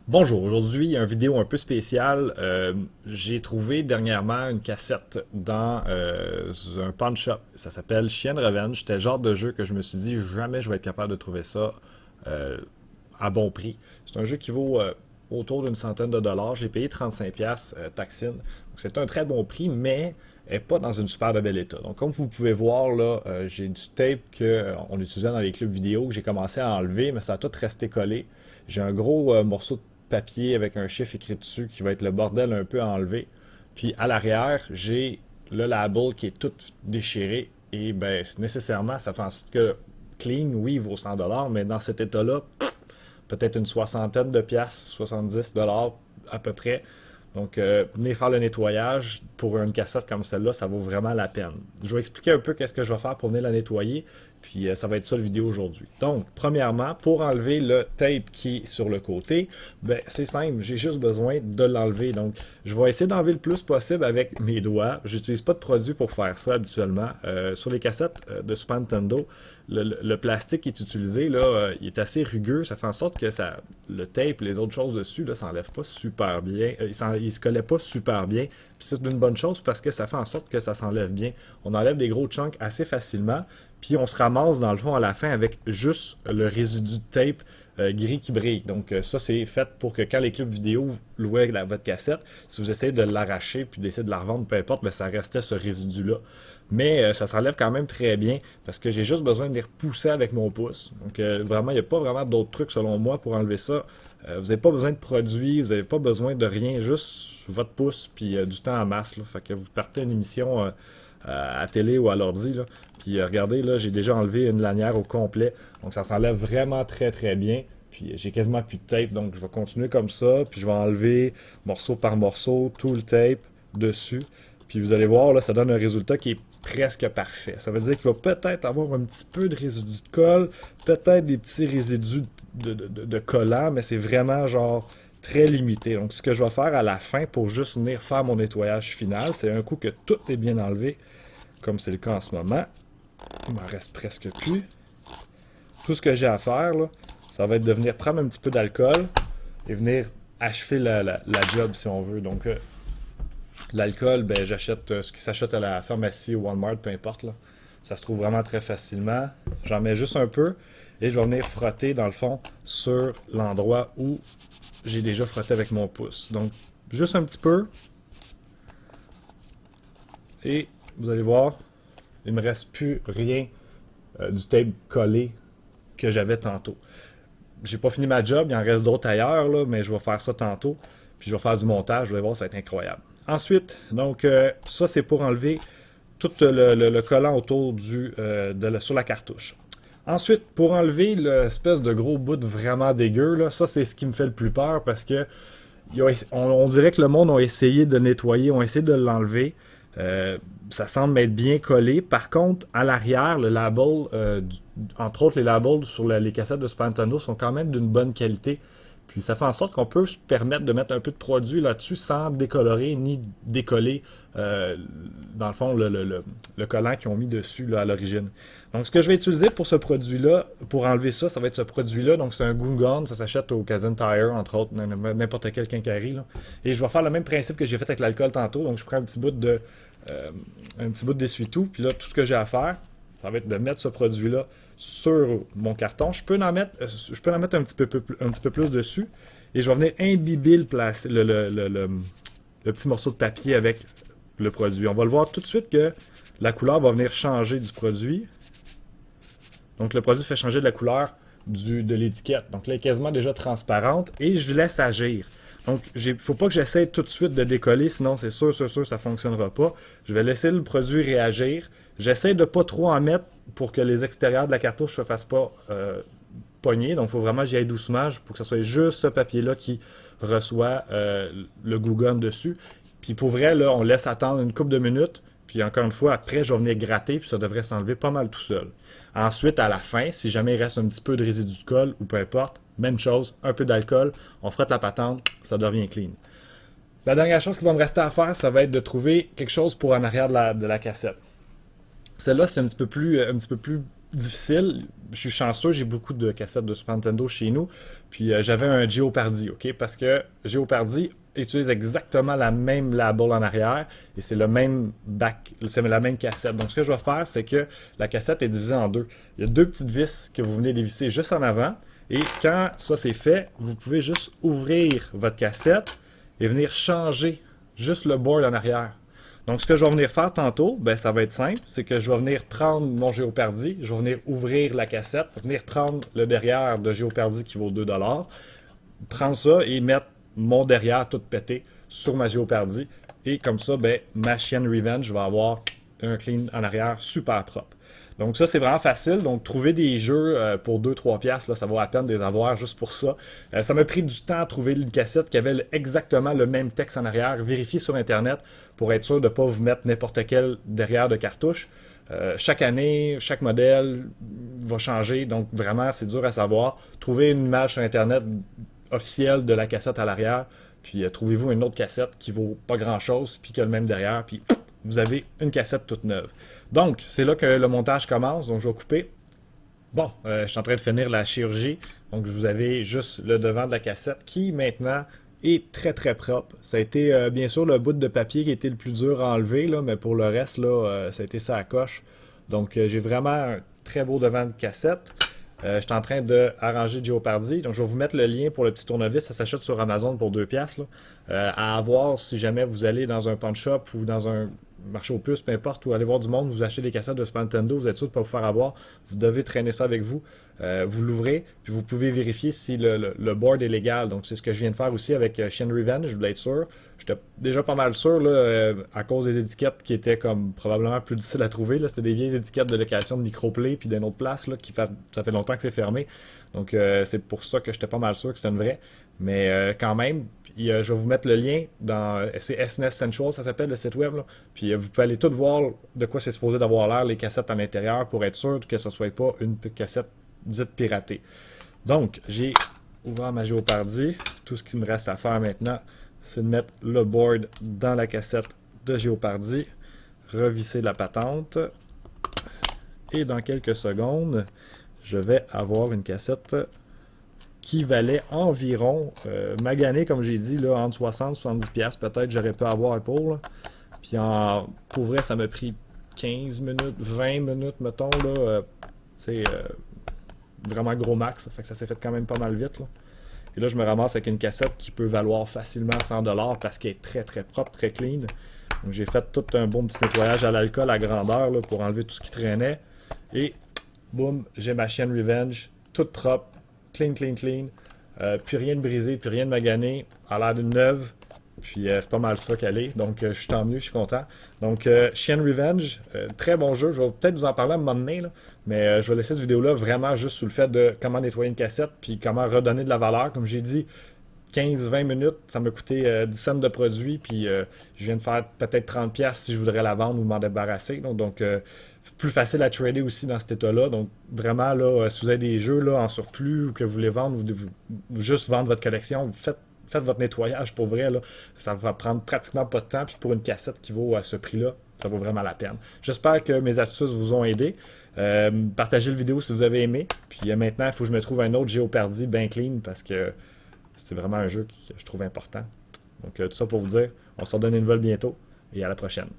Bonjour, aujourd'hui une vidéo un peu spéciale. J'ai trouvé dernièrement une cassette dans un pawn shop. Ça s'appelle Chienne Revenge. C'était le genre de jeu que je me suis dit jamais je vais être capable de trouver ça euh, à bon prix. C'est un jeu qui vaut autour d'une centaine de dollars. Je l'ai payé 35$ taxine. Donc c'est un très bon prix, mais elle n'est pas dans une super de bel état. Donc comme vous pouvez voir là, j'ai du tape qu'on utilisait dans les clubs vidéo que j'ai commencé à enlever, mais ça a tout resté collé. J'ai un gros morceau de papier avec un chiffre écrit dessus qui va être le bordel un peu à enlever. Puis à l'arrière, j'ai le label qui est tout déchiré et ben nécessairement ça fait en sorte que clean, oui, il vaut 100$, mais dans cet état-là, peut-être une soixantaine de piastres, 70$ à peu près. Donc, venir faire le nettoyage pour une cassette comme celle-là, ça vaut vraiment la peine. Je vais expliquer un peu qu'est-ce que je vais faire pour venir la nettoyer, puis ça va être ça le vidéo aujourd'hui. Donc, premièrement, pour enlever le tape qui est sur le côté, ben, c'est simple, j'ai juste besoin de l'enlever. Donc, je vais essayer d'enlever le plus possible avec mes doigts. J'utilise pas de produit pour faire ça habituellement. Sur les cassettes de Super Nintendo, le plastique qui est utilisé, là, il est assez rugueux. Ça fait en sorte que le tape, les autres choses dessus, là, s'enlève pas super bien. Il se collait pas super bien. Puis c'est une bonne chose parce que ça fait en sorte que ça s'enlève bien. On enlève des gros chunks assez facilement. Puis on se ramasse dans le fond à la fin avec juste le résidu de tape gris qui brille. Donc ça, c'est fait pour que quand les clubs vidéo louaient votre cassette, si vous essayez de l'arracher puis d'essayer de la revendre, peu importe, mais ça restait ce résidu-là. Mais ça s'enlève quand même très bien parce que j'ai juste besoin de les repousser avec mon pouce. Donc vraiment, il n'y a pas vraiment d'autres trucs selon moi pour enlever ça. Vous n'avez pas besoin de produits, vous n'avez pas besoin de rien, juste votre pouce puis du temps en masse. Là. Fait que vous partez une émission à télé ou à l'ordi. Là. Puis regardez, là, j'ai déjà enlevé une lanière au complet. Donc ça s'enlève vraiment très très bien. Puis j'ai quasiment plus de tape, donc je vais continuer comme ça. Puis je vais enlever morceau par morceau tout le tape dessus. Puis vous allez voir, là, ça donne un résultat qui est presque parfait. Ça veut dire qu'il va peut-être avoir un petit peu de résidus de colle, peut-être des petits résidus de collant, mais c'est vraiment genre très limité. Donc ce que je vais faire à la fin pour juste venir faire mon nettoyage final, c'est un coup que tout est bien enlevé, comme c'est le cas en ce moment. Il m'en reste presque plus. Tout ce que j'ai à faire, là, ça va être de venir prendre un petit peu d'alcool et venir achever la job si on veut. Donc l'alcool, ben, j'achète ce qui s'achète à la pharmacie ou Walmart, peu importe. Là. Ça se trouve vraiment très facilement. J'en mets juste un peu et je vais venir frotter, dans le fond, sur l'endroit où j'ai déjà frotté avec mon pouce. Donc, juste un petit peu. Et vous allez voir, il me reste plus rien du tape collé que j'avais tantôt. J'ai pas fini ma job, il en reste d'autres ailleurs, là, mais je vais faire ça tantôt. Puis je vais faire du montage, vous allez voir, ça va être incroyable. Ensuite, donc ça c'est pour enlever tout le collant autour sur la cartouche. Ensuite, pour enlever l'espèce de gros bout vraiment dégueu, là, ça c'est ce qui me fait le plus peur parce que on dirait que le monde a essayé de nettoyer, ont essayé de l'enlever. Ça semble être bien collé. Par contre, à l'arrière, le label, entre autres les labels sur les cassettes de Super Nintendo sont quand même d'une bonne qualité. Puis ça fait en sorte qu'on peut se permettre de mettre un peu de produit là-dessus sans décolorer ni décoller, dans le fond, le collant qu'ils ont mis dessus là, à l'origine. Donc ce que je vais utiliser pour ce produit-là, pour enlever ça, ça va être ce produit-là. Donc c'est un Goo Gun, ça s'achète au Kazan Tire, entre autres, n'importe quel quincaillerie. Là. Et je vais faire le même principe que j'ai fait avec l'alcool tantôt. Donc je prends un petit bout d'essuie-tout, puis là, tout ce que j'ai à faire, ça va être de mettre ce produit-là sur mon carton. Je peux en mettre un petit peu plus dessus. Et je vais venir imbiber le petit morceau de papier avec le produit. On va le voir tout de suite que la couleur va venir changer du produit. Donc le produit fait changer de la couleur de l'étiquette. Donc là, elle est quasiment déjà transparente. Et je laisse agir. Donc, il ne faut pas que j'essaie tout de suite de décoller, sinon c'est sûr, ça ne fonctionnera pas. Je vais laisser le produit réagir. J'essaie de ne pas trop en mettre pour que les extérieurs de la cartouche ne se fassent pas pogner. Donc, il faut vraiment que j'y aille doucement pour que ce soit juste ce papier-là qui reçoit le glue gun dessus. Puis pour vrai, là, on laisse attendre une couple de minutes. Puis encore une fois, après, je vais venir gratter, puis ça devrait s'enlever pas mal tout seul. Ensuite, à la fin, si jamais il reste un petit peu de résidu de colle, ou peu importe, même chose, un peu d'alcool, on frotte la patente, ça devient clean. La dernière chose qui va me rester à faire, ça va être de trouver quelque chose pour en arrière de la cassette. Celle-là, c'est un petit peu plus difficile. Je suis chanceux, j'ai beaucoup de cassettes de Super Nintendo chez nous. Puis j'avais un Jeopardy, OK? Parce que Jeopardy utilise exactement la même label en arrière et c'est le même back, c'est la même cassette. Donc ce que je vais faire, c'est que la cassette est divisée en deux. Il y a deux petites vis que vous venez dévisser juste en avant. Et quand ça c'est fait, vous pouvez juste ouvrir votre cassette et venir changer juste le board en arrière. Donc ce que je vais venir faire tantôt, ben, ça va être simple, c'est que je vais venir prendre mon Jeopardy, je vais venir ouvrir la cassette, venir prendre le derrière de Jeopardy qui vaut 2$, prendre ça et mettre mon derrière tout pété sur ma Jeopardy. Et comme ça, ben, ma chienne Revenge va avoir un clean en arrière super propre. Donc ça, c'est vraiment facile. Donc trouver des jeux pour 2-3 piastres, là, ça vaut la peine de les avoir juste pour ça. Ça m'a pris du temps à trouver une cassette qui avait exactement le même texte en arrière. Vérifier sur Internet pour être sûr de ne pas vous mettre n'importe quel derrière de cartouche. Chaque année, chaque modèle va changer. Donc vraiment, c'est dur à savoir. Trouvez une image sur Internet officielle de la cassette à l'arrière. Puis trouvez-vous une autre cassette qui vaut pas grand-chose, puis qui a le même derrière. Puis vous avez une cassette toute neuve. Donc, c'est là que le montage commence. Donc, je vais couper. Bon, je suis en train de finir la chirurgie. Donc, vous avez juste le devant de la cassette qui, maintenant, est très, très propre. Ça a été, bien sûr, le bout de papier qui a été le plus dur à enlever, là, mais pour le reste, là, ça a été ça à coche. Donc, j'ai vraiment un très beau devant de cassette. Je suis en train d'arranger Jeopardy. Donc, je vais vous mettre le lien pour le petit tournevis. Ça s'achète sur Amazon pour 2$. À avoir si jamais vous allez dans un pawn shop ou dans un marché aux puces, peu importe, ou aller voir du monde, vous achetez des cassettes de Super Nintendo, vous êtes sûr de ne pas vous faire avoir. Vous devez traîner ça avec vous. Vous l'ouvrez, puis vous pouvez vérifier si le board est légal. Donc, c'est ce que je viens de faire aussi avec Shen Revenge, je voulais être sûr. J'étais déjà pas mal sûr, là, à cause des étiquettes qui étaient comme probablement plus difficiles à trouver. C'était des vieilles étiquettes de location de Microplay, puis d'une autre place, là, ça fait longtemps que c'est fermé. Donc, c'est pour ça que j'étais pas mal sûr que c'était une vraie. Mais quand même, puis, je vais vous mettre le lien dans. C'est SNES Central, ça s'appelle le site web. Là. Puis vous pouvez aller tout voir de quoi c'est supposé d'avoir l'air, les cassettes à l'intérieur, pour être sûr que ce ne soit pas une cassette dite piratée. Donc, j'ai ouvert ma Jeopardy. Tout ce qu'il me reste à faire maintenant, c'est de mettre le board dans la cassette de Jeopardy, revisser la patente. Et dans quelques secondes, je vais avoir une cassette qui valait environ, magané comme j'ai dit, là, entre 60 et 70$, peut-être j'aurais pu avoir un pour. Là. Puis pour vrai, ça m'a pris 15 minutes, 20 minutes, mettons, là, c'est vraiment gros max, ça fait que ça s'est fait quand même pas mal vite. Là. Et là, je me ramasse avec une cassette qui peut valoir facilement 100$ parce qu'elle est très très propre, très clean. Donc j'ai fait tout un bon petit nettoyage à l'alcool à grandeur là, pour enlever tout ce qui traînait. Et boum, j'ai ma chienne Revenge, toute propre. Clean, clean, clean. Plus rien de brisé, plus rien de magané. À l'air d'une neuve. Puis c'est pas mal ça qu'elle est. Donc je suis tant mieux, je suis content. Donc Chien Revenge, très bon jeu. Je vais peut-être vous en parler à un moment donné. Là, mais je vais laisser cette vidéo-là vraiment juste sous le fait de comment nettoyer une cassette. Puis comment redonner de la valeur. Comme j'ai dit, 15-20 minutes, ça m'a coûté 10 cents de produit. Puis je viens de faire peut-être 30$ si je voudrais la vendre ou m'en débarrasser. Donc plus facile à trader aussi dans cet état-là. Donc, vraiment, là, si vous avez des jeux là, en surplus ou que vous voulez vendre ou juste vendre votre collection, faites votre nettoyage pour vrai. Là. Ça va prendre pratiquement pas de temps. Puis pour une cassette qui vaut à ce prix-là, ça vaut vraiment la peine. J'espère que mes astuces vous ont aidé. Partagez la vidéo si vous avez aimé. Puis maintenant, il faut que je me trouve un autre Jeopardy bien clean parce que c'est vraiment un jeu que je trouve important. Donc, tout ça pour vous dire, on se redonne une nouvelle bientôt et à la prochaine.